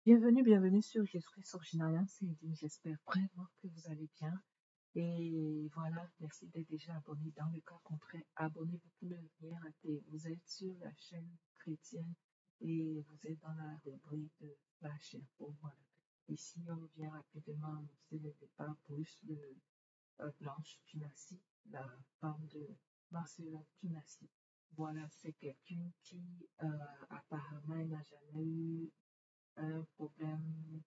Bienvenue sur Jésus-Christ Original, c'est dit, j'espère vraiment que vous allez bien. Et voilà, merci d'être déjà abonné. Dans le cas contraire, abonnez-vous pour ne rien rater. Vous êtes sur la chaîne chrétienne et vous êtes dans la rubrique de Flash Info. Voilà. Ici, on vient rapidement annoncer le départ brusque de Blanche Tunassi, la femme de Marcelo Tunassi. Voilà, c'est quelqu'un qui apparemment n'a jamais eu un problème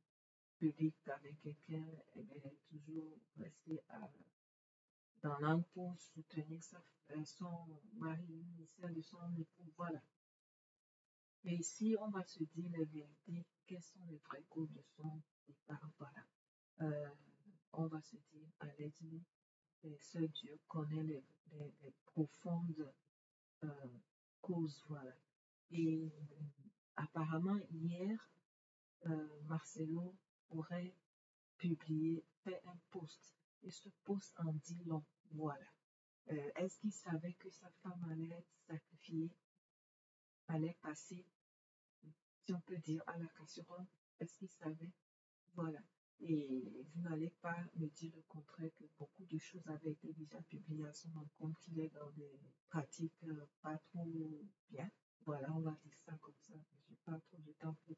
public avec quelqu'un, elle est toujours restée dans l'âme pour soutenir son mari, l'initial de son époux. Voilà. Et ici, on va se dire les vérités, quelles sont les vraies causes de son départ. Voilà. Euh, on va se dire, allez-y, seul Dieu connaît les profondes euh, causes. Voilà. Et apparemment, hier, Marcelo aurait publié, fait un post. Et ce post en dit long. Voilà. Est-ce qu'il savait que sa femme allait être sacrifiée, allait passer, si on peut dire, à la casserole? Est-ce qu'il savait? Voilà. Et vous n'allez pas me dire le contraire que beaucoup de choses avaient été déjà publiées à son encontre, qu'il est dans des pratiques pas trop bien. Voilà, on va dire ça comme ça. Je n'ai pas trop de temps pour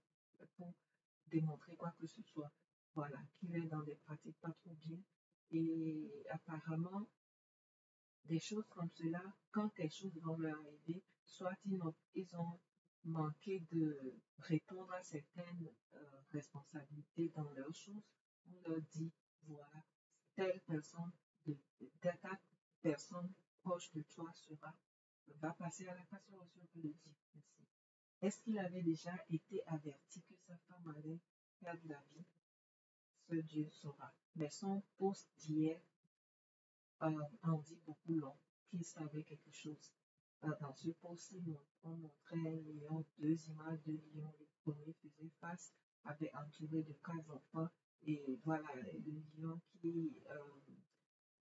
démontrer quoi que ce soit. Voilà, qu'il est dans des pratiques pas trop bien. Et apparemment, des choses comme cela, quand quelque chose va leur arriver, soit ils ont manqué de répondre à certaines responsabilités dans leurs choses, on leur dit, voilà, telle personne, ta personne proche de toi va passer à la casserole, si on peut le dire ainsi. Est-ce qu'il avait déjà été averti que sa femme allait perdre la vie? Ce Dieu saura. Mais son poste d'hier en dit beaucoup long, qu'il savait quelque chose. Dans ce post, on montrait un lion, deux images de lions. Le premier faisait face, avait entouré de quatre enfants. Et voilà, le lion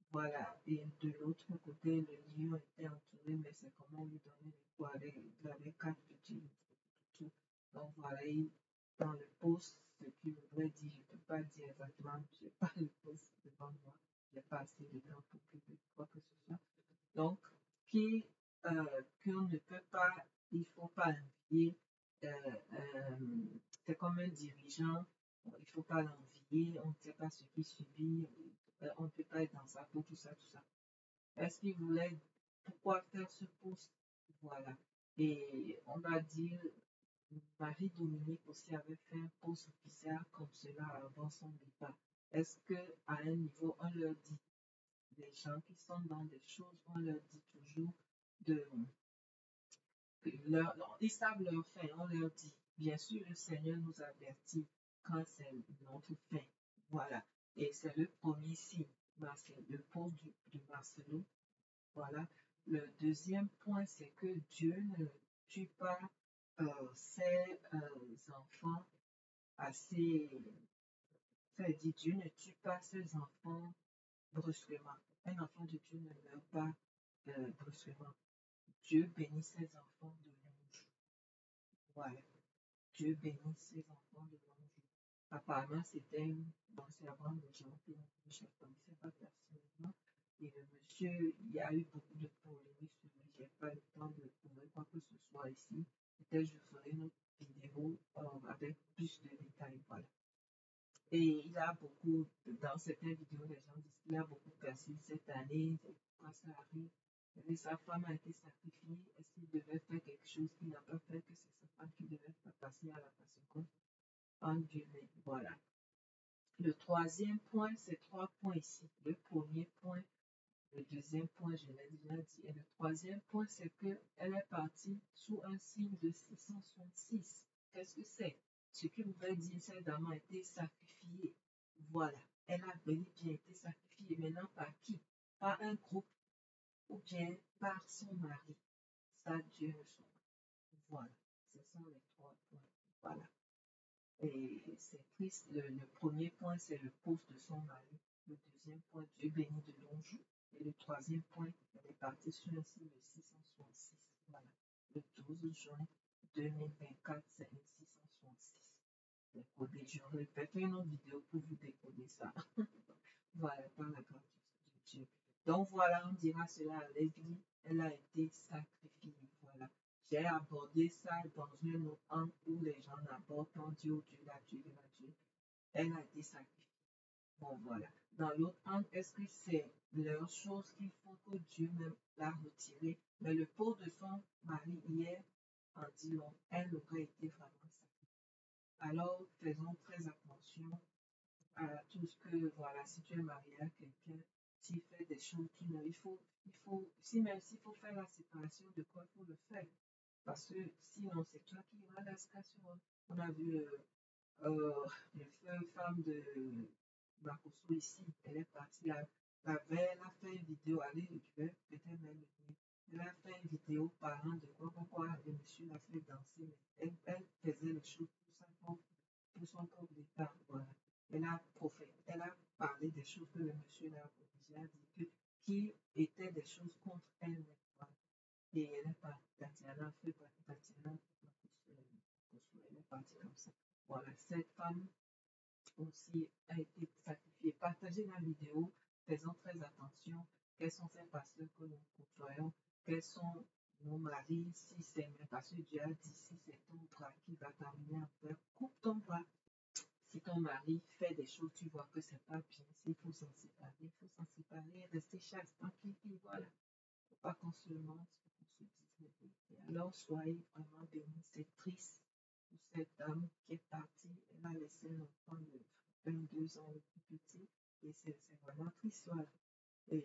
voilà, et de l'autre côté, le lion était entouré, mais c'est comment on lui donnait le poids. Il avait quatre petits tout. Donc voilà, dans le post, ce qu'il voudrait dire, je ne peux pas dire exactement, je n'ai pas le post devant moi, je n'ai pas assez de temps pour publier quoi que ce soit. Donc, qu'on ne peut pas, il ne faut pas envier, euh, euh, c'est comme un dirigeant, il ne faut pas l'envier, on ne sait pas ce qu'il subit, on ne peut pas être dans sa peau, tout ça, tout ça. Est-ce qu'il voulait, pourquoi faire ce post? Voilà. Et on va dire, Marie-Dominique aussi avait fait un post bizarre comme cela avant son départ. Est-ce qu'à un niveau, on leur dit, les gens qui sont dans des choses, on leur dit toujours de ils savent leur fin, on leur dit. Bien sûr, le Seigneur nous avertit quand c'est notre fin. Voilà. Et c'est le premier signe. Le post de Marcelo. Voilà. Le deuxième point, c'est que Dieu ne tue pas ses enfants assez. C'est-à-dire, Dieu ne tue pas ses enfants brusquement. Un enfant de Dieu ne meurt pas brusquement. Dieu bénit ses enfants de longs jours. Voilà. Dieu bénit ses enfants de longs jours. Apparemment, bon, c'est avant de chanter, je ne connaissais pas personnellement. Et le monsieur, il y a eu beaucoup de polémiques sur lui. Je n'ai pas le temps de trouver quoi que ce soit ici. Peut-être je ferai une autre vidéo avec plus de détails. Voilà. Et il a beaucoup, dans certaines vidéos, les gens disent qu'il a beaucoup perçu cette année, pourquoi ça arrive. Et sa femme a été sacrifiée. Est-ce qu'il devait faire quelque chose qu'il n'a pas fait, que c'est sa femme qui devait passer à la passion? En Dieu, voilà. Le troisième point, c'est trois points ici. Le premier point, le deuxième point, je l'ai déjà dit. Et le troisième point, c'est qu'elle est partie sous un signe de 666. Qu'est-ce que c'est? Ce qui voudrait dire cette dame a été sacrifiée. Voilà. Elle a bel et bien été sacrifiée. Maintenant, par qui? Par un groupe ou bien par son mari. Ça, Dieu le sait. Voilà. Ce sont les trois points. Voilà. Et c'est triste. Le premier point, c'est le poste de son mari. Le deuxième point, Dieu bénit de longs jours. Et le troisième point, elle est partie sur un signe de 666. Voilà. Le 12 juin 2024, c'est une 666. décoder. J'aurais fait une autre vidéo pour vous décoder ça. Voilà, par la grâce de Dieu. Donc voilà, on dira cela à l'église. Elle a été sacrifiée. Voilà. J'ai abordé ça dans un autre angle où les gens abordent tant Dieu, Dieu, la Dieu, la Dieu. Elle a été sacrifiée. Bon, voilà. Dans l'autre angle, est-ce que c'est leur chose qu'il faut que Dieu même l'a retirée? Mais le pot de son mari hier en dit long, elle aurait été vraiment sacrifiée. Alors, faisons très attention à tout ce que, voilà, si tu es marié à quelqu'un, s'il fait des choses qui ne, si même s'il faut faire la séparation, de quoi il faut le faire? Parce que sinon, c'est toi qui iras à la station. On a vu le feu femme de Bakosso ici, elle est partie la veille, elle a fait une vidéo, allez, je vais peut-être même le dire. Elle a fait une vidéo parlant de pourquoi le monsieur l'a fait danser, mais elle faisait les choses pour son propre départ. Voilà. Elle a parlé des choses que le monsieur l'a obligé à dire, qui étaient des choses contre elle. Voilà. Et elle est partie, Tatiana fait partie, Tatiana, elle est partie comme ça. Voilà, cette femme aussi a été sacrifiée. Partagez la vidéo, faisons très attention. Quels sont ces pasteurs que nous côtoyons? Quels sont nos maris? Si c'est parce que Dieu a dit, si c'est ton bras qui va t'amener à faire, coupe ton bras. Si ton mari fait des choses, tu vois que c'est pas bien, s'il faut s'en séparer, il faut s'en séparer, rester chaste, tranquille, et voilà. Faut pas qu'on se mente, faut qu'on se dise la vérité. Alors soyez vraiment bénis. C'est triste pour cette dame qui est partie. Elle a laissé un enfant de 22 ans le plus petit. Et c'est vraiment triste, voilà. Et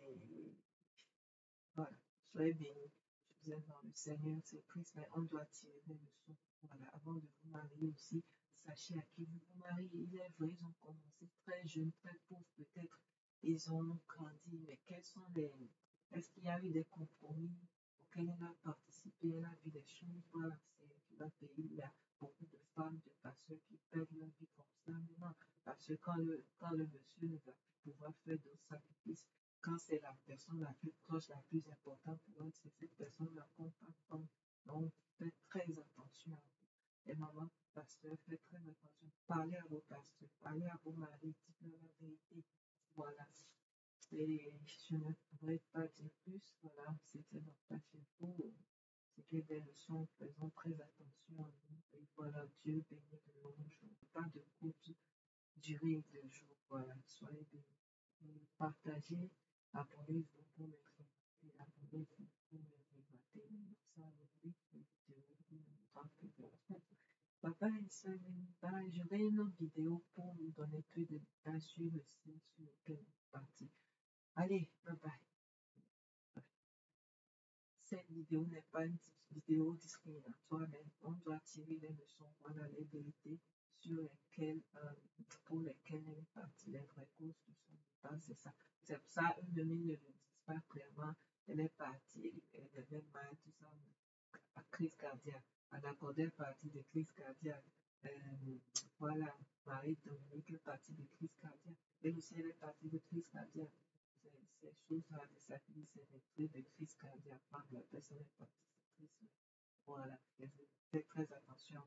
voilà, soyez bénis. Je vous aime dans le Seigneur, c'est triste, mais on doit tirer des leçons. Voilà, avant de vous marier aussi, sachez à qui vous vous mariez. Il est vrai, ils ont commencé très jeunes, très pauvres peut-être. Ils ont grandi, mais quels sont les... Est-ce qu'il y a eu des compromis auxquels elle a participé? Elle a vu des choses, voilà, c'est dans le pays, il y a beaucoup de femmes, de pasteurs qui perdent leur vie comme ça maintenant. Parce que quand le monsieur ne va plus pouvoir faire d'autres sacrifices, quand c'est la personne la plus proche, la plus importante pour eux, c'est cette personne-là qu'on va prendre. Donc, faites très attention à vous. Et maman, pasteur, faites très attention. Parlez à vos pasteurs, parlez à vos maris, dites-leur la vérité. Voilà. Et je ne pourrais pas dire plus. Voilà, c'était notre page info. C'était des leçons, faisons très attention à nous. Et voilà, Dieu bénit de longs jours. Pas de courte durée de jours. Voilà, soyez bénis. Partagez, abonnez-vous pour me contacter, abonnez-vous pour me regarder. Ça, oui, bye bye, salut, bye. J'aurai une autre vidéo pour vous donner plus de détails sur le site sur lequel on est parti. Allez, bye bye. Cette vidéo n'est pas une vidéo discriminatoire, mais on doit tirer les leçons, voilà les vérités pour lesquelles elle est partie, les vraies causes de son départ, c'est ça. C'est pour ça eux-mêmes ne le disent pas clairement. Elle est partie, elle avait mal, tout ça, à crise cardiaque. Elle accordait partie de crise cardiaque. Voilà, Marie-Dominique est partie de crise cardiaque. Elle aussi, elle est partie de crise cardiaque. Ces choses-là, des sacrifices, c'est des trucs de crise cardiaque. Quand la personne est partie de crise, voilà, faites très attention.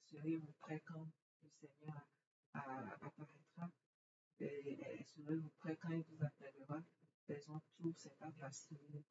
Serez-vous prêts quand le Seigneur apparaîtra? Et serez-vous prêts quand il vous appellera? Faisons tout, c'est pas facile,